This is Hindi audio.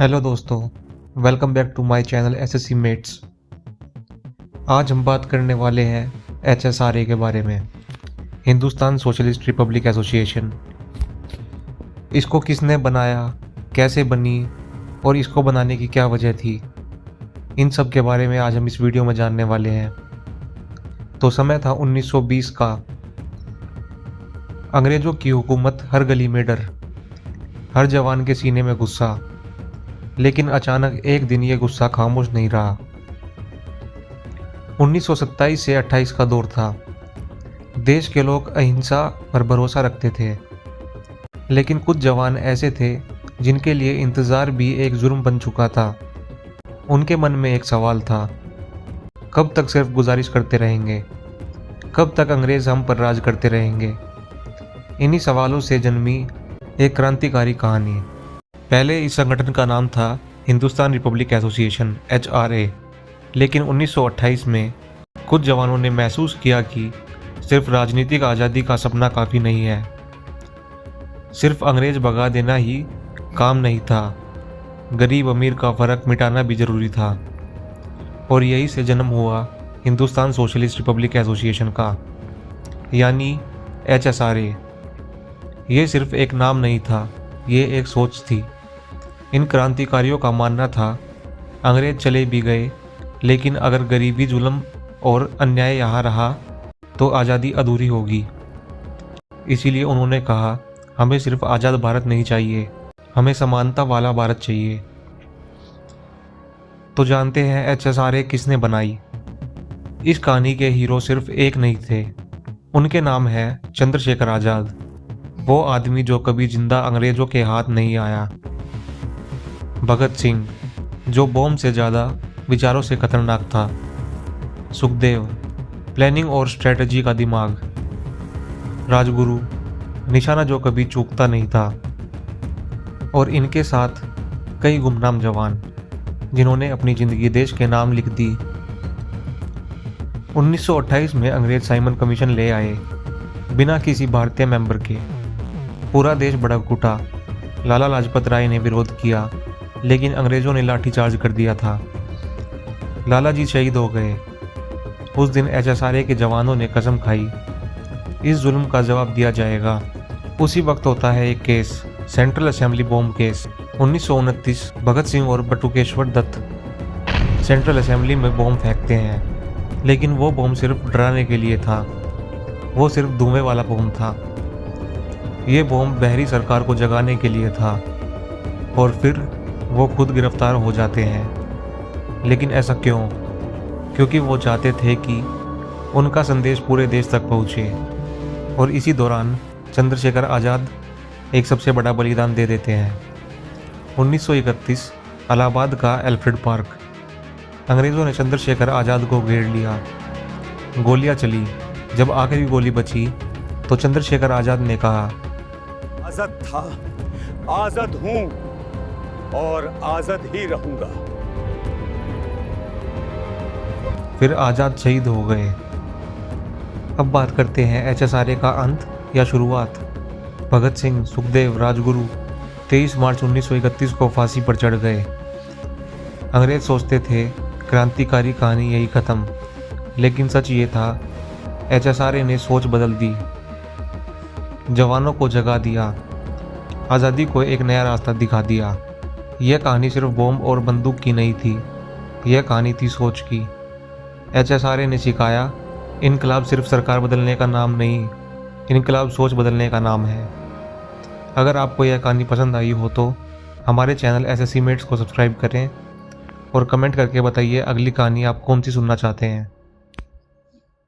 हेलो दोस्तों, welcome back to my channel SSC mates. आज हम बात करने वाले हैं एचएसआरए के बारे में, हिंदुस्तान सोशलिस्ट रिपब्लिक एसोसिएशन। इसको किसने बनाया, कैसे बनी और इसको बनाने की क्या वजह थी, इन सब के बारे में आज हम इस वीडियो में जानने वाले हैं। तो समय था 1920 का। अंग्रेज़ों की हुकूमत, हर गली में डर, हर जवान के सीने में गुस्सा। लेकिन अचानक एक दिन ये गुस्सा खामोश नहीं रहा। 1927 से 28 का दौर था। देश के लोग अहिंसा पर भरोसा रखते थे, लेकिन कुछ जवान ऐसे थे जिनके लिए इंतज़ार भी एक जुर्म बन चुका था। उनके मन में एक सवाल था, कब तक सिर्फ गुजारिश करते रहेंगे, कब तक अंग्रेज़ हम पर राज करते रहेंगे। इन्हीं सवालों से जन्मी एक क्रांतिकारी कहानी। पहले इस संगठन का नाम था हिंदुस्तान रिपब्लिक एसोसिएशन HRA, लेकिन 1928 में कुछ जवानों ने महसूस किया कि सिर्फ राजनीतिक आज़ादी का सपना काफ़ी नहीं है, सिर्फ अंग्रेज भगा देना ही काम नहीं था, गरीब अमीर का फ़र्क मिटाना भी ज़रूरी था। और यही से जन्म हुआ हिंदुस्तान सोशलिस्ट रिपब्लिक एसोसिएशन का, यानी HSRA। ये सिर्फ एक नाम नहीं था, ये एक सोच थी। इन क्रांतिकारियों का मानना था, अंग्रेज चले भी गए, लेकिन अगर गरीबी, जुल्म और अन्याय यहाँ रहा तो आज़ादी अधूरी होगी। इसीलिए उन्होंने कहा, हमें सिर्फ आज़ाद भारत नहीं चाहिए, हमें समानता वाला भारत चाहिए। तो जानते हैं HSRA किसने बनाई। इस कहानी के हीरो सिर्फ एक नहीं थे, उनके नाम है चंद्रशेखर आज़ाद। वो आदमी जो कभी जिंदा अंग्रेज़ों के हाथ नहीं आया। भगत सिंह, जो बॉम्ब से ज़्यादा विचारों से खतरनाक था। सुखदेव, प्लानिंग और स्ट्रेटजी का दिमाग। राजगुरु, निशाना जो कभी चूकता नहीं था। और इनके साथ कई गुमनाम जवान जिन्होंने अपनी ज़िंदगी देश के नाम लिख दी। 1928 में अंग्रेज साइमन कमीशन ले आए, बिना किसी भारतीय मेंबर के। पूरा देश भड़क उठा। लाला लाजपत राय ने विरोध किया, लेकिन अंग्रेज़ों ने लाठीचार्ज कर दिया था। लाला जी शहीद हो गए। उस दिन HSRA के जवानों ने कसम खाई, इस जुल्म का जवाब दिया जाएगा। उसी वक्त होता है एक case, central assembly bomb case. 1929 Bhagat Singh और बटुकेश्वर दत्त सेंट्रल असेंबली में बॉम्ब फेंकते हैं, लेकिन वो बॉम्ब सिर्फ डराने के लिए था। वो सिर्फ धुएं वाला बॉम्ब था। ये बॉम्ब बहरी सरकार को जगाने के लिए था। और फिर वो खुद गिरफ्तार हो जाते हैं। लेकिन ऐसा क्यों? क्योंकि वो चाहते थे कि उनका संदेश पूरे देश तक पहुँचे। और इसी दौरान चंद्रशेखर आज़ाद एक सबसे बड़ा बलिदान दे देते हैं। 1931 इलाहाबाद का एल्फ्रेड पार्क। अंग्रेज़ों ने चंद्रशेखर आज़ाद को घेर लिया। गोलियां चली। जब आखिरी गोली बची तो चंद्रशेखर आज़ाद ने कहा, आज़ाद था, आज़ाद हूं और आज़ाद ही रहूंगा। फिर आज़ाद शहीद हो गए। अब बात करते हैं HSRA का अंत या शुरुआत। भगत सिंह, सुखदेव, राजगुरु 23 मार्च 1931 को फांसी पर चढ़ गए। अंग्रेज सोचते थे क्रांतिकारी कहानी यही ख़त्म, लेकिन सच ये था, HSRA ने सोच बदल दी, जवानों को जगा दिया, आज़ादी को एक नया रास्ता दिखा दिया। यह कहानी सिर्फ बॉम्ब और बंदूक की नहीं थी, यह कहानी थी सोच की। HSRA ने सिखाया, इनकलाब सिर्फ सरकार बदलने का नाम नहीं, इनकलाब सोच बदलने का नाम है। अगर आपको यह कहानी पसंद आई हो तो हमारे चैनल एसएससी मेट्स को सब्सक्राइब करें और कमेंट करके बताइए अगली कहानी आप कौन सी सुनना चाहते हैं।